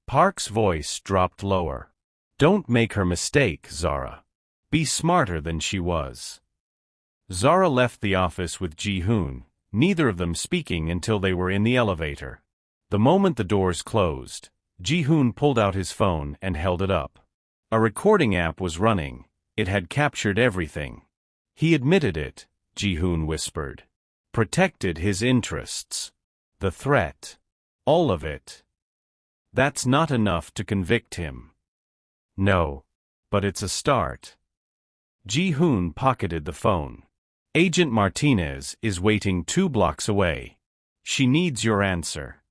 Park's voice dropped lower. Don't make her mistake, Zara. Be smarter than she was. Zara left the office with Ji-hoon, neither of them speaking until they were in the elevator. The moment the doors closed, Ji-hoon pulled out his phone and held it up. A recording app was running. It had captured everything. He admitted it, Ji-hoon whispered. Protected his interests. The threat. All of it. That's not enough to convict him. No. But it's a start. Ji-hoon pocketed the phone. Agent Martinez is waiting 2 blocks away. She needs your answer.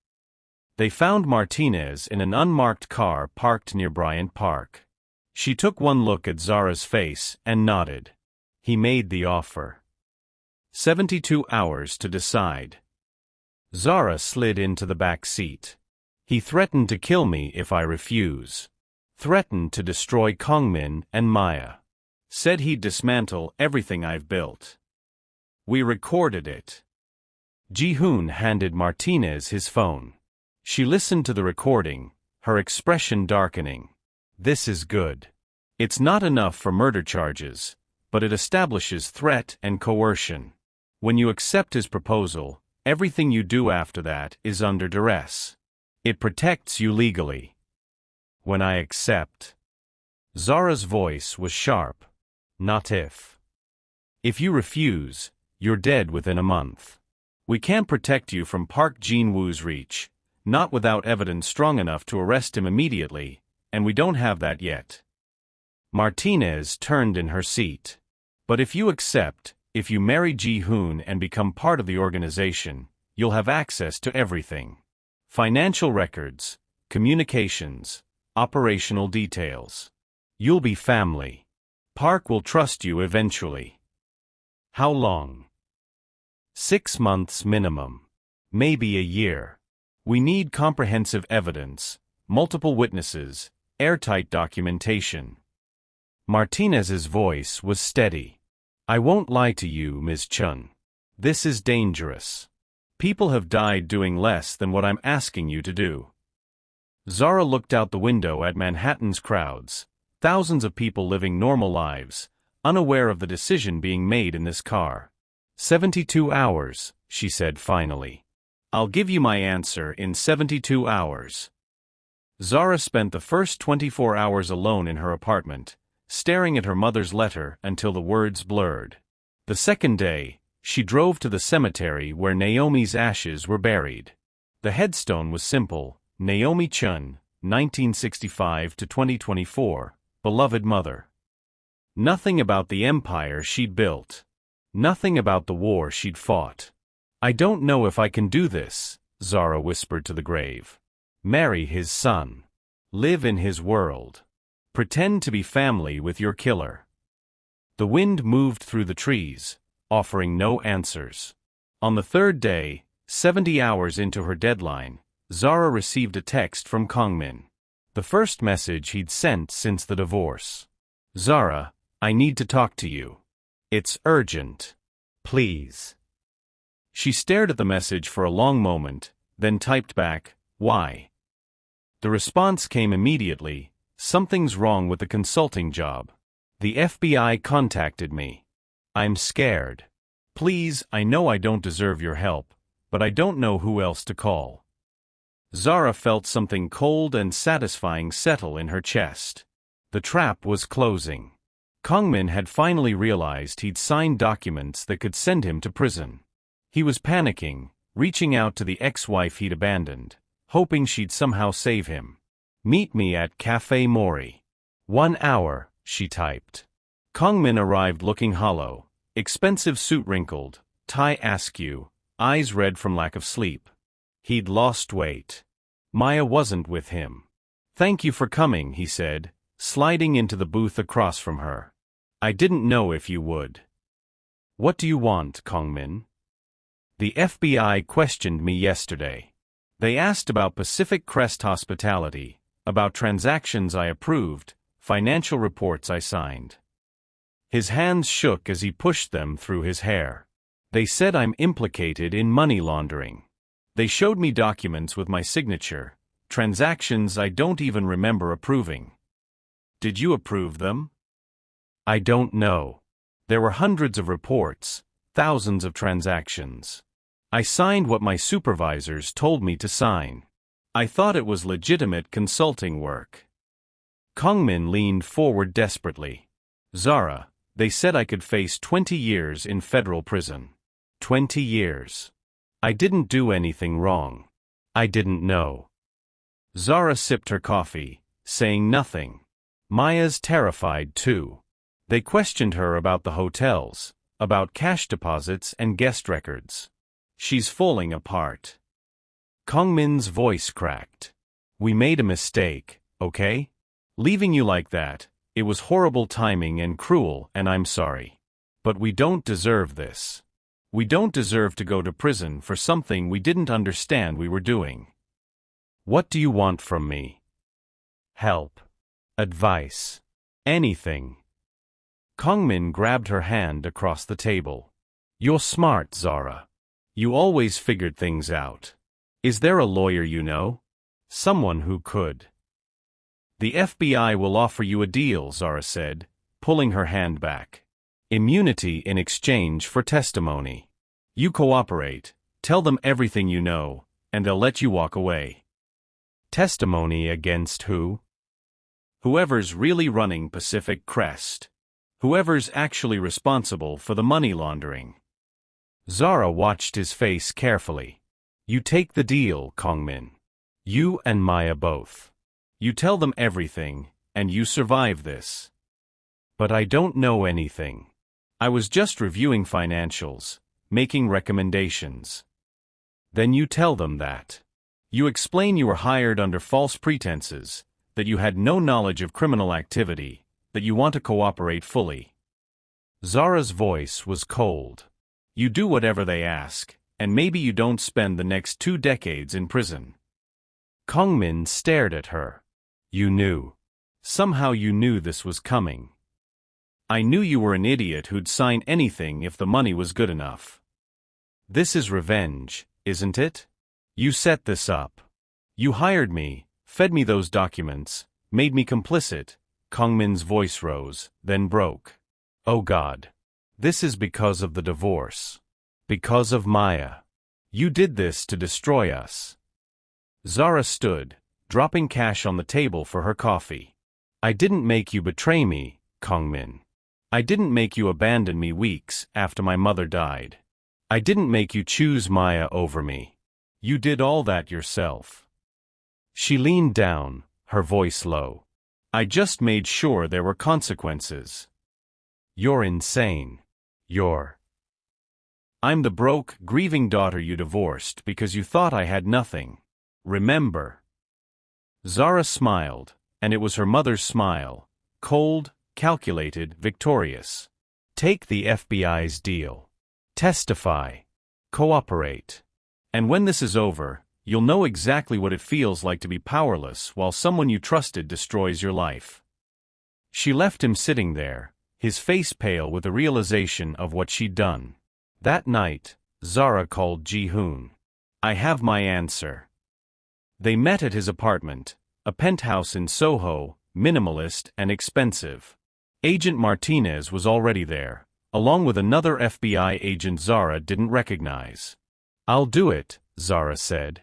They found Martinez in an unmarked car parked near Bryant Park. She took one look at Zara's face and nodded. He made the offer. 72 hours to decide. Zara slid into the back seat. He threatened to kill me if I refuse. Threatened to destroy Kongmin and Maya. Said he'd dismantle everything I've built. We recorded it. Ji-hoon handed Martinez his phone. She listened to the recording, her expression darkening. This is good. It's not enough for murder charges, but it establishes threat and coercion. When you accept his proposal, everything you do after that is under duress. It protects you legally. When I accept. Zara's voice was sharp. Not if. If you refuse, you're dead within a month. We can't protect you from Park Jin-woo's reach, not without evidence strong enough to arrest him immediately, and we don't have that yet. Martinez turned in her seat. But if you accept, if you marry Ji-hoon and become part of the organization, you'll have access to everything. Financial records, communications, operational details. You'll be family. Park will trust you eventually. How long? 6 months minimum. Maybe a year. We need comprehensive evidence, multiple witnesses, airtight documentation. Martinez's voice was steady. I won't lie to you, Ms. Chun. This is dangerous. People have died doing less than what I'm asking you to do. Zara looked out the window at Manhattan's crowds, thousands of people living normal lives, unaware of the decision being made in this car. 72 hours, she said finally. I'll give you my answer in 72 hours. Zara spent the first 24 hours alone in her apartment, staring at her mother's letter until the words blurred. The second day, she drove to the cemetery where Naomi's ashes were buried. The headstone was simple: Naomi Chun, 1965 to 2024, beloved mother. Nothing about the empire she'd built. Nothing about the war she'd fought. I don't know if I can do this, Zara whispered to the grave. Marry his son. Live in his world. Pretend to be family with your killer. The wind moved through the trees, offering no answers. On the third day, 70 hours into her deadline, Zara received a text from Kongmin. The first message he'd sent since the divorce. Zara, I need to talk to you. It's urgent. Please. She stared at the message for a long moment, then typed back, why? The response came immediately: something's wrong with the consulting job. The FBI contacted me. I'm scared. Please, I know I don't deserve your help, but I don't know who else to call. Zara felt something cold and satisfying settle in her chest. The trap was closing. Kongmin had finally realized he'd signed documents that could send him to prison. He was panicking, reaching out to the ex-wife he'd abandoned, hoping she'd somehow save him. Meet me at Café Mori. 1 hour, she typed. Kongmin arrived looking hollow, expensive suit wrinkled, tie askew, eyes red from lack of sleep. He'd lost weight. Maya wasn't with him. Thank you for coming, he said, sliding into the booth across from her. I didn't know if you would. What do you want, Kongmin? The FBI questioned me yesterday. They asked about Pacific Crest Hospitality, about transactions I approved, financial reports I signed. His hands shook as he pushed them through his hair. They said I'm implicated in money laundering. They showed me documents with my signature, transactions I don't even remember approving. Did you approve them? I don't know. There were hundreds of reports, thousands of transactions. I signed what my supervisors told me to sign. I thought it was legitimate consulting work. Kongmin leaned forward desperately. Zara, they said I could face 20 years in federal prison. 20 years. I didn't do anything wrong. I didn't know. Zara sipped her coffee, saying nothing. Maya's terrified too. They questioned her about the hotels, about cash deposits and guest records. She's falling apart. Kongmin's voice cracked. We made a mistake, okay? Leaving you like that, it was horrible timing and cruel, and I'm sorry. But we don't deserve this. We don't deserve to go to prison for something we didn't understand we were doing. What do you want from me? Help. Advice. Anything. Kongmin grabbed her hand across the table. You're smart, Zara. You always figured things out. Is there a lawyer you know? Someone who could. The FBI will offer you a deal, Zara said, pulling her hand back. Immunity in exchange for testimony. You cooperate, tell them everything you know, and they'll let you walk away. Testimony against who? Whoever's really running Pacific Crest. Whoever's actually responsible for the money laundering. Zara watched his face carefully. You take the deal, Kongmin. You and Maya both. You tell them everything, and you survive this. But I don't know anything. I was just reviewing financials, making recommendations. Then you tell them that. You explain you were hired under false pretenses, that you had no knowledge of criminal activity, that you want to cooperate fully. Zara's voice was cold. You do whatever they ask, and maybe you don't spend the next 2 decades in prison. Kongmin stared at her. You knew. Somehow you knew this was coming. I knew you were an idiot who'd sign anything if the money was good enough. This is revenge, isn't it? You set this up. You hired me, fed me those documents, made me complicit. Kongmin's voice rose, then broke. Oh God. This is because of the divorce. Because of Maya. You did this to destroy us. Zara stood, dropping cash on the table for her coffee. I didn't make you betray me, Kongmin. I didn't make you abandon me weeks after my mother died. I didn't make you choose Maya over me. You did all that yourself. She leaned down, her voice low. I just made sure there were consequences. You're insane. I'm the broke, grieving daughter you divorced because you thought I had nothing. Remember? Zara smiled, and it was her mother's smile, cold, calculated, victorious. Take the FBI's deal. Testify. Cooperate. And when this is over, you'll know exactly what it feels like to be powerless while someone you trusted destroys your life. She left him sitting there, his face pale with the realization of what she'd done. That night, Zara called Ji-hoon. I have my answer. They met at his apartment, a penthouse in Soho, minimalist and expensive. Agent Martinez was already there, along with another FBI agent Zara didn't recognize. I'll do it, Zara said.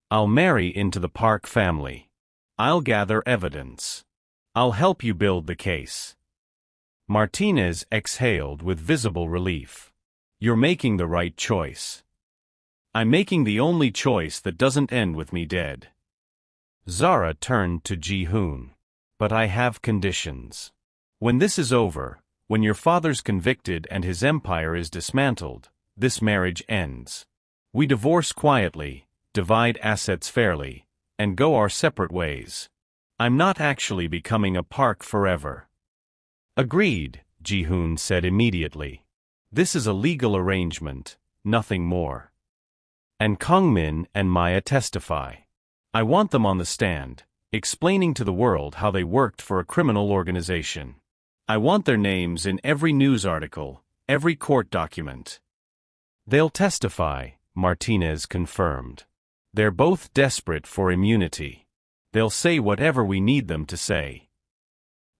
I'll marry into the Park family. I'll gather evidence. I'll help you build the case. Martinez exhaled with visible relief. You're making the right choice. I'm making the only choice that doesn't end with me dead. Zara turned to Ji-hoon. But I have conditions. When this is over, when your father's convicted and his empire is dismantled, this marriage ends. We divorce quietly, divide assets fairly, and go our separate ways. I'm not actually becoming a Park forever. Agreed, Ji-hoon said immediately. This is a legal arrangement, nothing more. And Kongmin and Maya testify. I want them on the stand, explaining to the world how they worked for a criminal organization. I want their names in every news article, every court document. They'll testify, Martinez confirmed. They're both desperate for immunity. They'll say whatever we need them to say.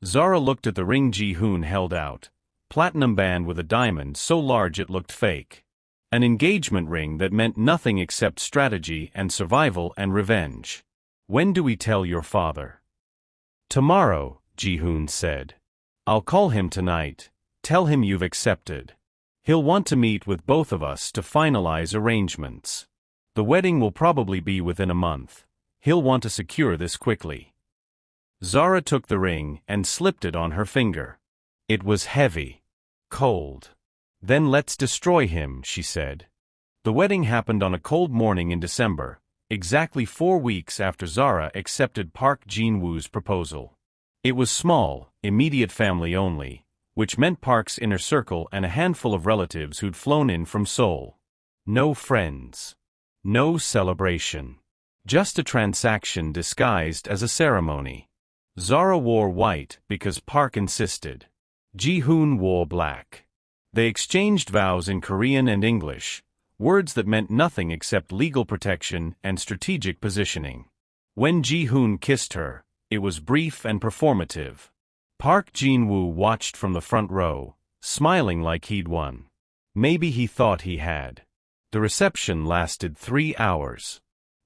Zara looked at the ring Ji-hoon held out, platinum band with a diamond so large it looked fake. An engagement ring that meant nothing except strategy and survival and revenge. When do we tell your father? Tomorrow, Ji-hoon said. I'll call him tonight, tell him you've accepted. He'll want to meet with both of us to finalize arrangements. The wedding will probably be within a month. He'll want to secure this quickly. Zara took the ring and slipped it on her finger. It was heavy. Cold. Then let's destroy him, she said. The wedding happened on a cold morning in December. exactly 4 weeks after Zara accepted Park Jin-woo's proposal. It was small, immediate family only, which meant Park's inner circle and a handful of relatives who'd flown in from Seoul. No friends. No celebration. Just a transaction disguised as a ceremony. Zara wore white because Park insisted. Ji-hoon wore black. They exchanged vows in Korean and English, words that meant nothing except legal protection and strategic positioning. When Ji-hoon kissed her, it was brief and performative. Park Jin-woo watched from the front row, smiling like he'd won. Maybe he thought he had. The reception lasted 3 hours.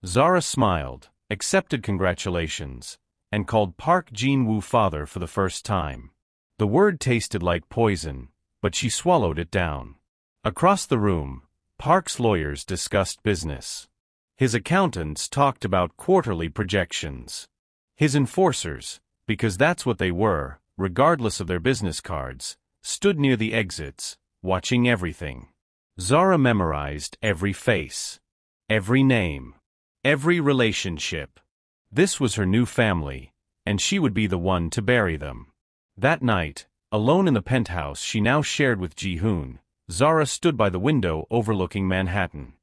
Zara smiled, accepted congratulations, and called Park Jin-woo father for the first time. The word tasted like poison, but she swallowed it down. Across the room, Park's lawyers discussed business. His accountants talked about quarterly projections. His enforcers, because that's what they were, regardless of their business cards, stood near the exits, watching everything. Zara memorized every face, every name, every relationship. This was her new family, and she would be the one to bury them. That night, alone in the penthouse she now shared with Ji-hoon, Zara stood by the window overlooking Manhattan.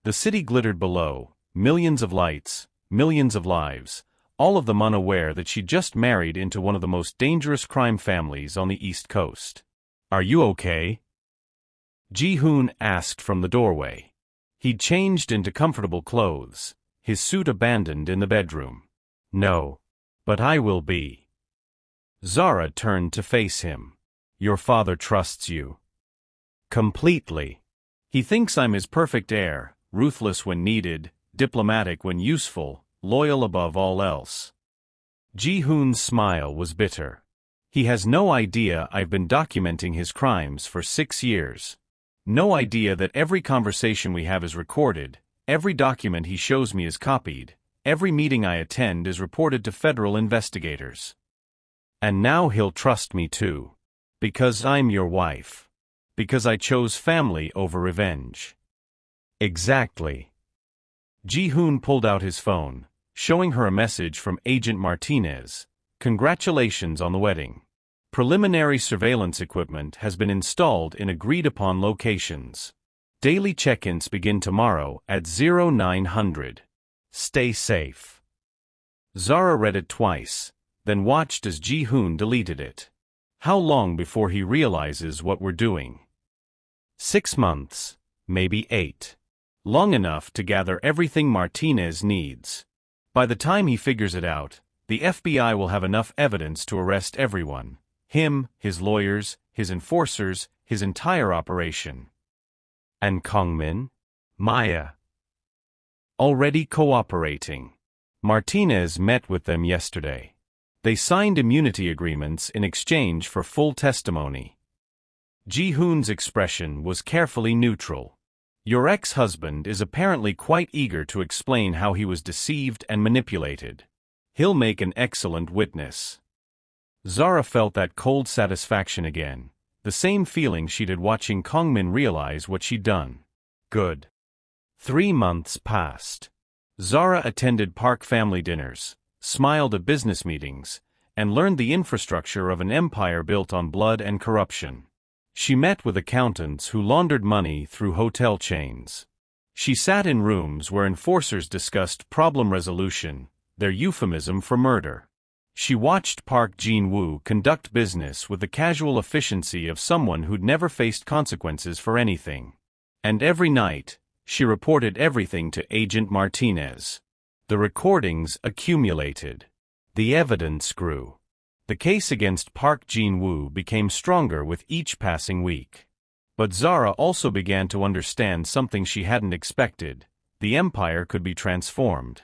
The city glittered below, millions of lights, millions of lives, all of them unaware that she'd just married into one of the most dangerous crime families on the East Coast. "Are you okay?" Ji-hoon asked from the doorway. He'd changed into comfortable clothes, his suit abandoned in the bedroom. "No. But I will be." Zara turned to face him. "Your father trusts you." "Completely. He thinks I'm his perfect heir, ruthless when needed, diplomatic when useful, loyal above all else." Ji-hoon's smile was bitter. "He has no idea I've been documenting his crimes for 6 years. No idea that every conversation we have is recorded, every document he shows me is copied, every meeting I attend is reported to federal investigators. And now he'll trust me too. Because I'm your wife. Because I chose family over revenge." "Exactly." Ji-hoon pulled out his phone, showing her a message from Agent Martinez. "Congratulations on the wedding. Preliminary surveillance equipment has been installed in agreed-upon locations. Daily check-ins begin tomorrow at 0900. Stay safe." Zara read it twice, then watched as Ji-hoon deleted it. How long before he realizes what we're doing? 6 months, maybe 8. Long enough to gather everything Martinez needs. By the time he figures it out, the FBI will have enough evidence to arrest everyone. Him, his lawyers, his enforcers, his entire operation. And Kongmin? Maya? Already cooperating. Martinez met with them yesterday. They signed immunity agreements in exchange for full testimony. Ji-hoon's expression was carefully neutral. "Your ex-husband is apparently quite eager to explain how he was deceived and manipulated. He'll make an excellent witness." Zara felt that cold satisfaction again, the same feeling she'd had watching Kongmin realize what she'd done. Good. 3 months passed. Zara attended Park family dinners, smiled at business meetings, and learned the infrastructure of an empire built on blood and corruption. She met with accountants who laundered money through hotel chains. She sat in rooms where enforcers discussed problem resolution, their euphemism for murder. She watched Park Jin-woo conduct business with the casual efficiency of someone who'd never faced consequences for anything. And every night, she reported everything to Agent Martinez. The recordings accumulated. The evidence grew. The case against Park Jin-woo became stronger with each passing week. But Zara also began to understand something she hadn't expected. The empire could be transformed.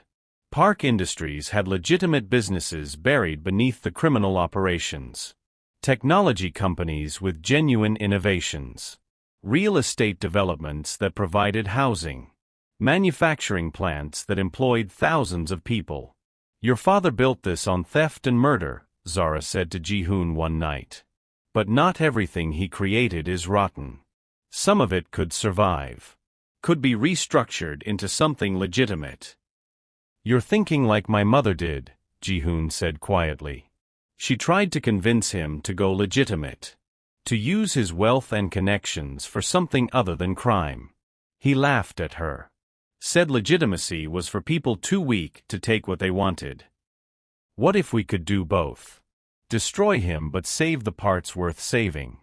Park Industries had legitimate businesses buried beneath the criminal operations. Technology companies with genuine innovations. Real estate developments that provided housing. Manufacturing plants that employed thousands of people. "Your father built this on theft and murder," Zara said to Ji-hoon one night. "But not everything he created is rotten. Some of it could survive. Could be restructured into something legitimate." You're thinking like my mother did, Ji-hoon said quietly. She tried to convince him to go legitimate, to use his wealth and connections for something other than crime. He laughed at her. Said legitimacy was for people too weak to take what they wanted. What if we could do both? Destroy him but save the parts worth saving.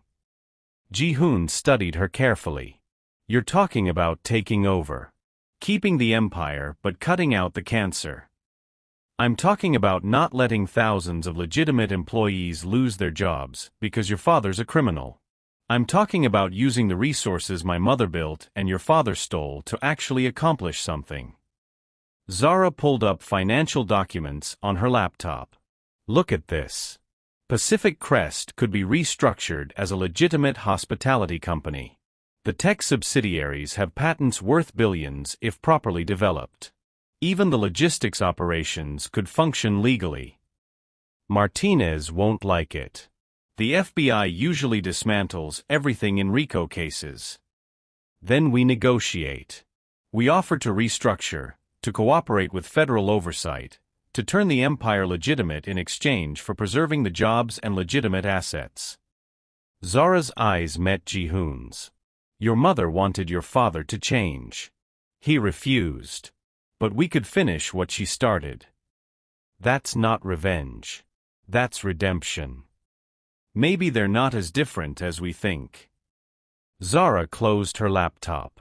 Ji-hoon studied her carefully. You're talking about taking over. Keeping the empire but cutting out the cancer. I'm talking about not letting thousands of legitimate employees lose their jobs because your father's a criminal. I'm talking about using the resources my mother built and your father stole to actually accomplish something. Zara pulled up financial documents on her laptop. Look at this. Pacific Crest could be restructured as a legitimate hospitality company. The tech subsidiaries have patents worth billions if properly developed. Even the logistics operations could function legally. Martinez won't like it. The FBI usually dismantles everything in RICO cases. Then we negotiate. We offer to restructure, to cooperate with federal oversight, to turn the empire legitimate in exchange for preserving the jobs and legitimate assets. Zara's eyes met Ji-hoon's. Your mother wanted your father to change. He refused. But we could finish what she started. That's not revenge. That's redemption. Maybe they're not as different as we think. Zara closed her laptop.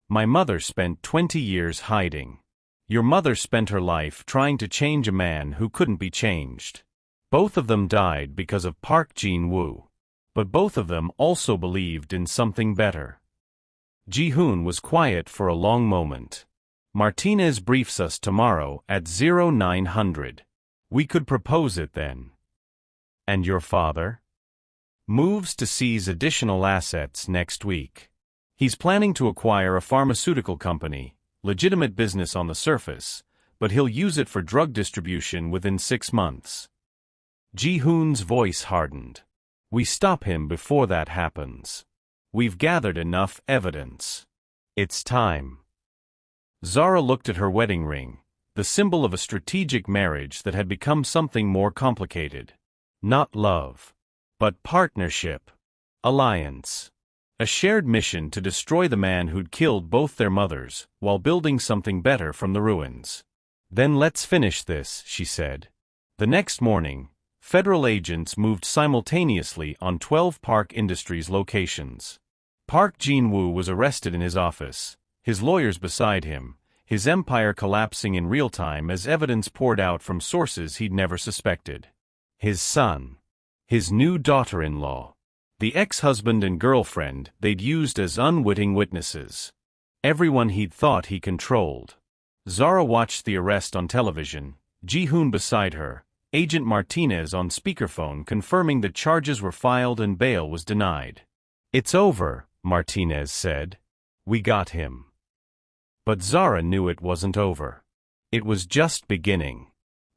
My mother spent 20 years hiding. Your mother spent her life trying to change a man who couldn't be changed. Both of them died because of Park Jin-woo. But both of them also believed in something better. Ji-hoon was quiet for a long moment. Martinez briefs us tomorrow at 0900. We could propose it then. And your father? Moves to seize additional assets next week. He's planning to acquire a pharmaceutical company, legitimate business on the surface, but he'll use it for drug distribution within 6 months. Ji-hoon's voice hardened. We stop him before that happens. We've gathered enough evidence. It's time. Zara looked at her wedding ring, the symbol of a strategic marriage that had become something more complicated. Not love, but partnership, alliance. A shared mission to destroy the man who'd killed both their mothers, while building something better from the ruins. Then let's finish this, she said. The next morning, federal agents moved simultaneously on 12 Park Industries locations. Park Jin-woo was arrested in his office, his lawyers beside him, his empire collapsing in real time as evidence poured out from sources he'd never suspected. His son. His new daughter-in-law. The ex-husband and girlfriend they'd used as unwitting witnesses. Everyone he'd thought he controlled. Zara watched the arrest on television, Ji-hoon beside her, Agent Martinez on speakerphone confirming that charges were filed and bail was denied. It's over, Martinez said. We got him. But Zara knew it wasn't over. It was just beginning.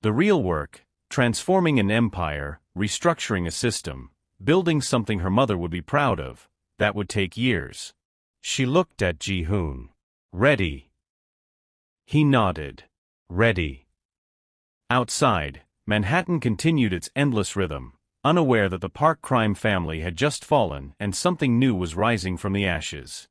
The real work, transforming an empire, restructuring a system, building something her mother would be proud of, that would take years. She looked at Ji-hoon. Ready? He nodded. Ready. Outside, Manhattan continued its endless rhythm, unaware that the Park crime family had just fallen and something new was rising from the ashes.